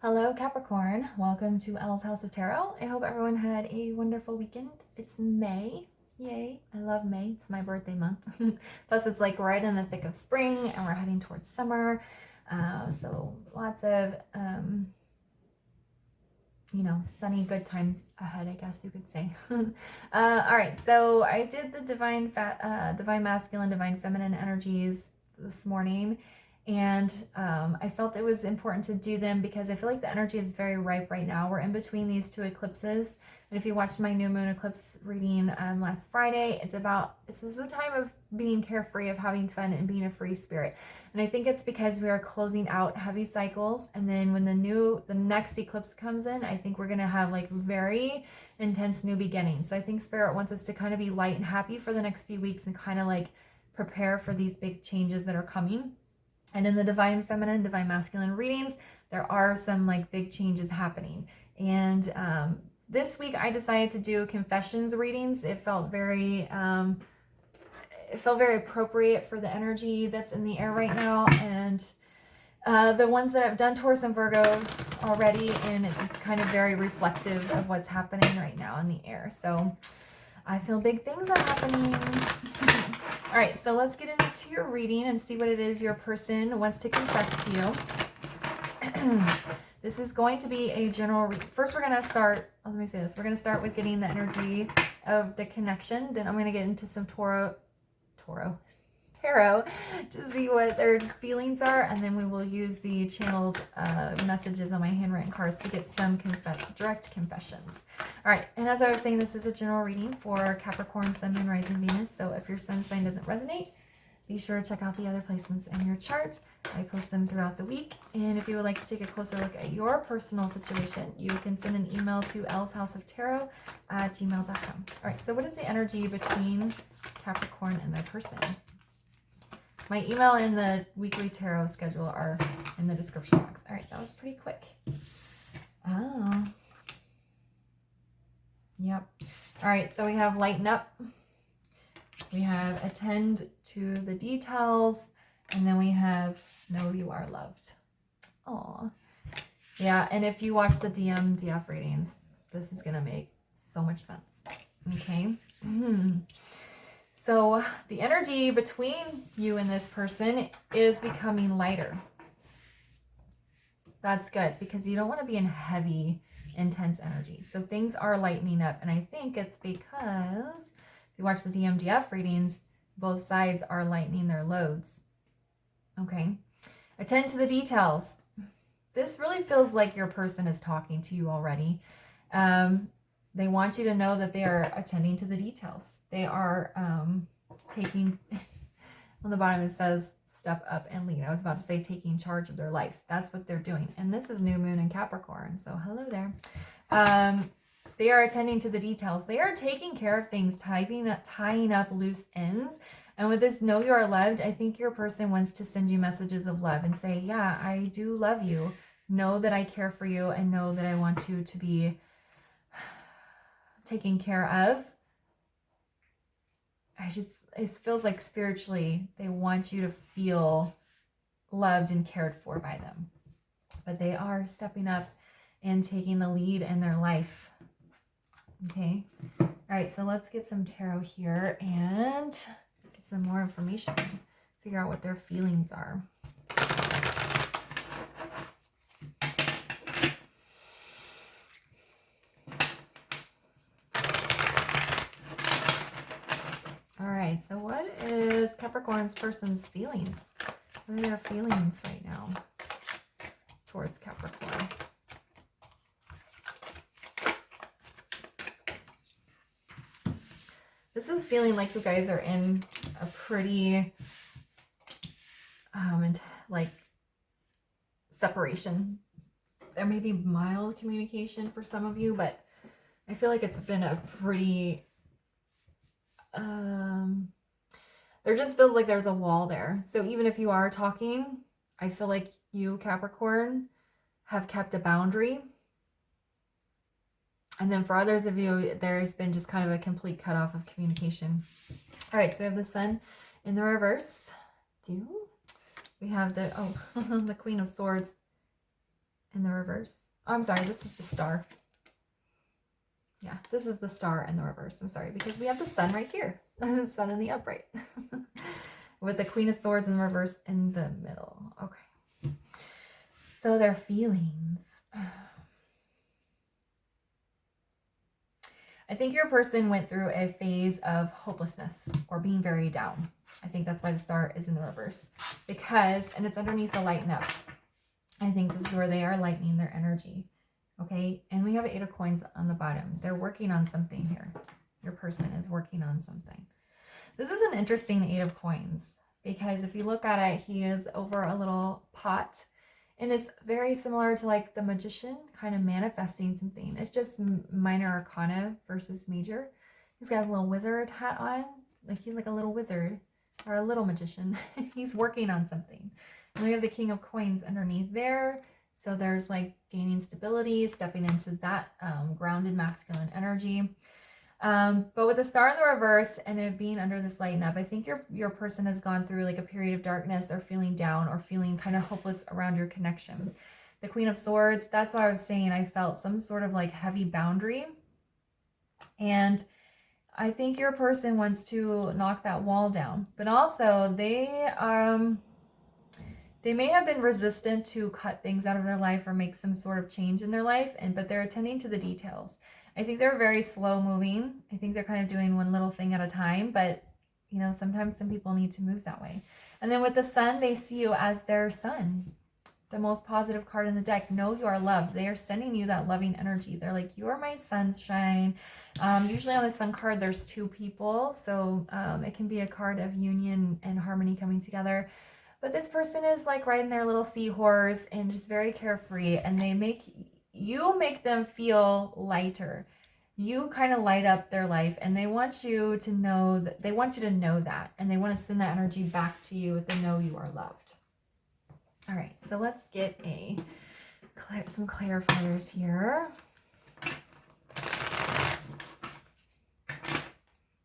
Hello Capricorn, welcome to Elle's House of Tarot. I hope everyone had a wonderful weekend. It's May, yay, I love May, it's my birthday month. Plus it's like right in the thick of spring and we're heading towards summer. So lots of, sunny good times ahead, I guess you could say. All right, so I did the divine masculine, divine feminine energies this morning. And I felt it was important to do them because I feel like the energy is very ripe right now. We're in between these two eclipses. And if you watched my new moon eclipse reading last Friday, this is a time of being carefree, of having fun and being a free spirit. And I think it's because we are closing out heavy cycles. And then when the next eclipse comes in, I think we're going to have like very intense new beginnings. So I think Spirit wants us to kind of be light and happy for the next few weeks and kind of like prepare for these big changes that are coming. And in the divine feminine, divine masculine readings, there are some like big changes happening. And this week I decided to do confessions readings. It felt very appropriate for the energy that's in the air right now. And the ones that I've done Taurus and Virgo already, and it's kind of very reflective of what's happening right now in the air. So I feel big things are happening. All right, so let's get into your reading and see what it is your person wants to confess to you. This is going to be a general First, we're going to start, let me say this. We're going to start with getting the energy of the connection. Then I'm going to get into some tarot to see what their feelings are, and then we will use the channeled messages on my handwritten cards to get some direct confessions. All right, and as I was saying, this is a general reading for Capricorn, Sun, Moon, Rising, Venus. So if your sun sign doesn't resonate, be sure to check out the other placements in your chart. I post them throughout the week. And if you would like to take a closer look at your personal situation, you can send an email to ellshouseoftarot@gmail.com. All right, so what is the energy between Capricorn and their person? My email and the weekly tarot schedule are in the description box. All right, that was pretty quick. Oh. Yep. All right, so we have lighten up. We have attend to the details. And then we have know you are loved. Aw. Yeah, and if you watch the DF readings, this is going to make so much sense. Okay. So the energy between you and this person is becoming lighter. That's good because you don't want to be in heavy, intense energy. So things are lightening up. And I think it's because if you watch the DF readings, both sides are lightening their loads. Okay. Attend to the details. This really feels like your person is talking to you already. They want you to know that they are attending to the details. They are taking, on the bottom it says, step up and lead. I was about to say taking charge of their life. That's what they're doing. And this is new moon in Capricorn. So hello there. They are attending to the details. They are taking care of things, tying up loose ends. And with this know you are loved, I think your person wants to send you messages of love and say, yeah, I do love you. Know that I care for you and know that I want you to be taken care of. It feels like spiritually they want you to feel loved and cared for by them. But they are stepping up and taking the lead in their life. Okay. All right, so let's get some tarot here and get some more information. Figure out what their feelings are. All right, so what is Capricorn's person's feelings? What are their feelings right now towards Capricorn? This is feeling like you guys are in a pretty, like, separation. There may be mild communication for some of you, but I feel like it's been a pretty, there just feels like there's a wall there. So even if you are talking, I feel like you, Capricorn, have kept a boundary. And then for others of you, there's been just kind of a complete cutoff of communication. All right, so we have the Sun in the reverse. We have the, the Queen of Swords in the reverse. Oh, I'm sorry, this is the star. Yeah, this is the star in the reverse. I'm sorry, because we have the sun right here. The sun in the upright. With the Queen of Swords in reverse in the middle. Okay. So their feelings. I think your person went through a phase of hopelessness or being very down. I think that's why the star is in the reverse. Because, and it's underneath the lighten up. I think this is where they are lightening their energy. Okay, and we have 8 of coins on the bottom. They're working on something here. Your person is working on something. This is an interesting 8 of coins because if you look at it, he is over a little pot and it's very similar to like the magician kind of manifesting something. It's just minor arcana versus major. He's got a little wizard hat on, like he's like a little wizard or a little magician. He's working on something. And we have the King of Coins underneath there. So there's like gaining stability, stepping into that grounded masculine energy. But with the star in the reverse and it being under this lighten up, I think your person has gone through like a period of darkness or feeling down or feeling kind of hopeless around your connection. The Queen of Swords, that's why I was saying I felt some sort of like heavy boundary. And I think your person wants to knock that wall down. But also they may have been resistant to cut things out of their life or make some sort of change in their life, but they're attending to the details. I think they're very slow moving. I think they're kind of doing one little thing at a time, but you know, sometimes some people need to move that way. And then with the sun, they see you as their sun, the most positive card in the deck. Know you are loved. They are sending you that loving energy. They're like, you are my sunshine. Usually on the sun card, there's 2 people. So it can be a card of union and harmony coming together. But this person is like riding their little seahorse and just very carefree, and you make them feel lighter. You kind of light up their life, and they want you to know that, and they want to send that energy back to you with the know you are loved. All right, so let's get some clarifiers here.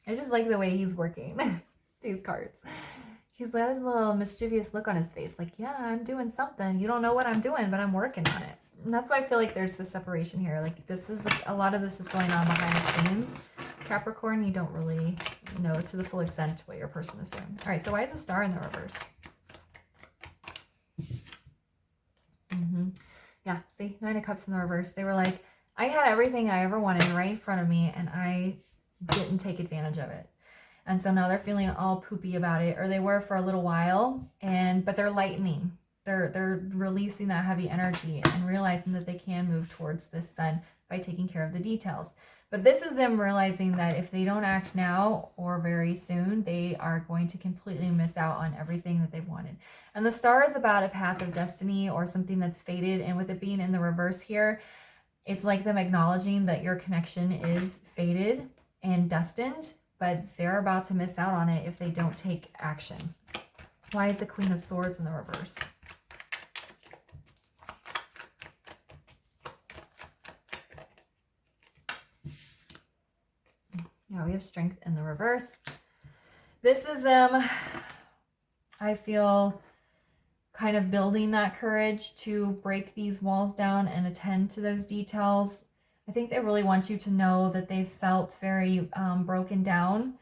I just like the way he's working these cards. He's got a little mischievous look on his face. Like, yeah, I'm doing something. You don't know what I'm doing, but I'm working on it. And that's why I feel like there's the separation here. Like a lot of this is going on behind the scenes. Capricorn, you don't really know to the full extent what your person is doing. All right, so why is the star in the reverse? Yeah, see, 9 of Cups in the reverse. They were like, I had everything I ever wanted right in front of me, and I didn't take advantage of it. And so now they're feeling all poopy about it, or they were for a little while, but they're lightening. They're releasing that heavy energy and realizing that they can move towards this sun by taking care of the details. But this is them realizing that if they don't act now or very soon, they are going to completely miss out on everything that they've wanted. And the star is about a path of destiny or something that's fated. And with it being in the reverse here, it's like them acknowledging that your connection is fated and destined, but they're about to miss out on it if they don't take action. Why is the Queen of Swords in the reverse? Yeah, we have Strength in the reverse. This is them, I feel, kind of building that courage to break these walls down and attend to those details. I think they really want you to know that they felt very broken down,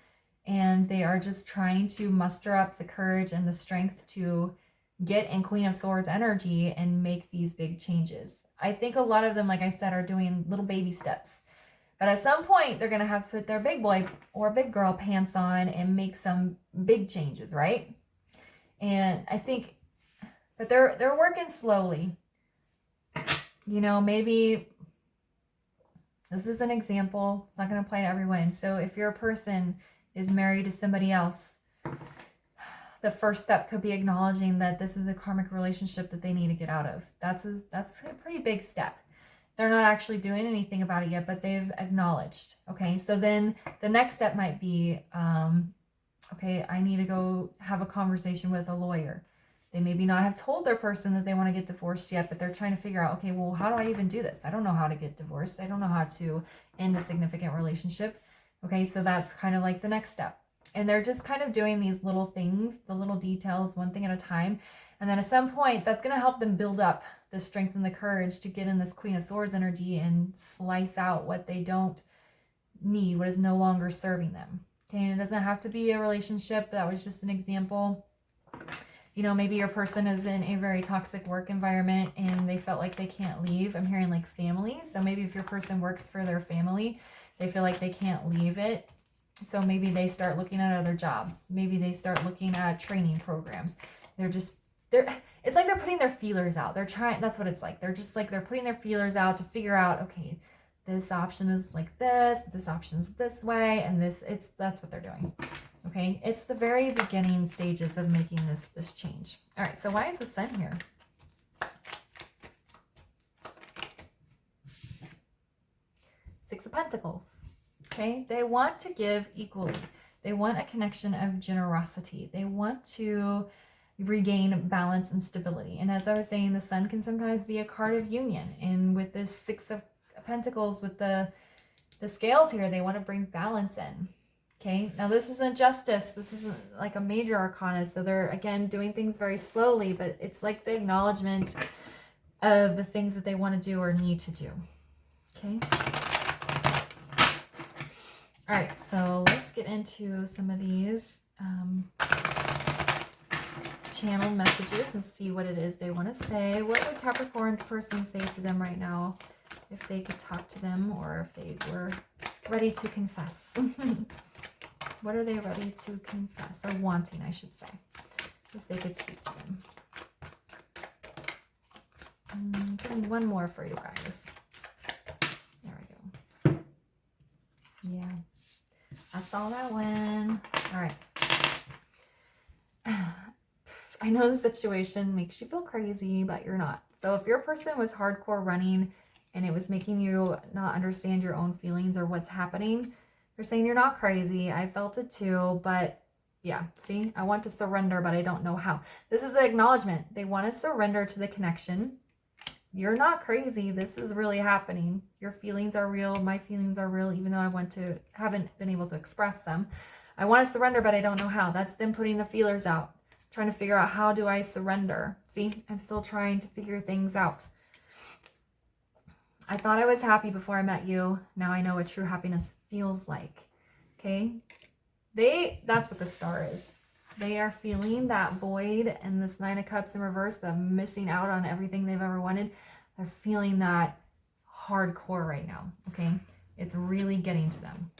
and they are just trying to muster up the courage and the strength to get in Queen of Swords energy and make these big changes. I think a lot of them, like I said, are doing little baby steps. But at some point, they're going to have to put their big boy or big girl pants on and make some big changes, right? And I think, but they're working slowly. You know, maybe this is an example. It's not going to apply to everyone. So if your person is married to somebody else, the first step could be acknowledging that this is a karmic relationship that they need to get out of. That's a pretty big step. They're not actually doing anything about it yet, but they've acknowledged. Okay, so then the next step might be, okay, I need to go have a conversation with a lawyer. They maybe not have told their person that they want to get divorced yet, but they're trying to figure out, okay, well, how do I even do this? I don't know how to get divorced. I don't know how to end a significant relationship. Okay, so that's kind of like the next step. And they're just kind of doing these little things, the little details, one thing at a time. And then at some point, that's going to help them build up the strength and the courage to get in this Queen of Swords energy and slice out what they don't need, what is no longer serving them. Okay, and it doesn't have to be a relationship. That was just an example. You know, maybe your person is in a very toxic work environment and they felt like they can't leave. I'm hearing like family. So maybe if your person works for their family, they feel like they can't leave it. So maybe they start looking at other jobs. Maybe they start looking at training programs. It's like they're putting their feelers out. They're trying, that's what it's like. They're putting their feelers out to figure out, okay, this option is like this option's this way, and that's what they're doing. Okay, it's the very beginning stages of making this change. All right, so why is the Sun here? Six of Pentacles. Okay, they want to give equally. They want a connection of generosity. They want to regain balance and stability. And as I was saying, the Sun can sometimes be a card of union. And with this Six of Pentacles, with the scales here, they want to bring balance in. Okay, now this isn't justice. This isn't like a major arcana. So they're, again, doing things very slowly, but it's like the acknowledgement of the things that they want to do or need to do. Okay. All right, so let's get into some of these channeled messages and see what it is they want to say. What would Capricorn's person say to them right now if they could talk to them, or if they were ready to confess? What are they ready to confess, or wanting, I should say, if they could speak to them? Give me one more for you guys. There we go. Yeah, I saw that one. All right. I know the situation makes you feel crazy, but you're not. So if your person was hardcore running and it was making you not understand your own feelings or what's happening, they're saying you're not crazy. I felt it too, but yeah, see, I want to surrender, but I don't know how. This is an acknowledgement. They want to surrender to the connection. You're not crazy. This is really happening. Your feelings are real. My feelings are real, even though haven't been able to express them. I want to surrender, but I don't know how. That's them putting the feelers out, trying to figure out, how do I surrender? See, I'm still trying to figure things out. I thought I was happy before I met you. Now I know what true happiness feels like. Okay? That's what the Star is. They are feeling that void, and this Nine of Cups in reverse, the missing out on everything they've ever wanted. They're feeling that hardcore right now. Okay? It's really getting to them.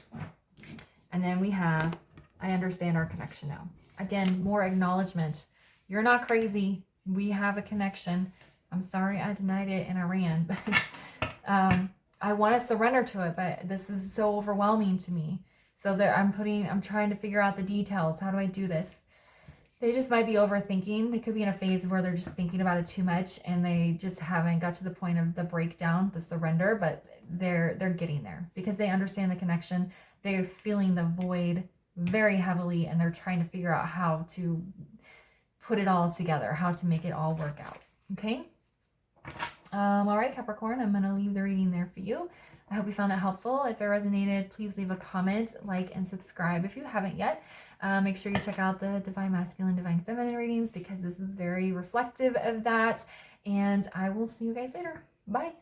And then we have, I understand our connection now. Again, more acknowledgement. You're not crazy. We have a connection. I'm sorry I denied it and I ran, but I want to surrender to it, but this is so overwhelming to me. So I'm trying to figure out the details. How do I do this? They just might be overthinking. They could be in a phase where they're just thinking about it too much and they just haven't got to the point of the breakdown, the surrender, but they're getting there because they understand the connection. They're feeling the void very heavily and they're trying to figure out how to put it all together, how to make it all work out. Okay? All right, Capricorn, I'm going to leave the reading there for you. I hope you found it helpful. If it resonated, please leave a comment, like, and subscribe if you haven't yet. Make sure you check out the Divine Masculine, Divine Feminine readings because this is very reflective of that. And I will see you guys later. Bye.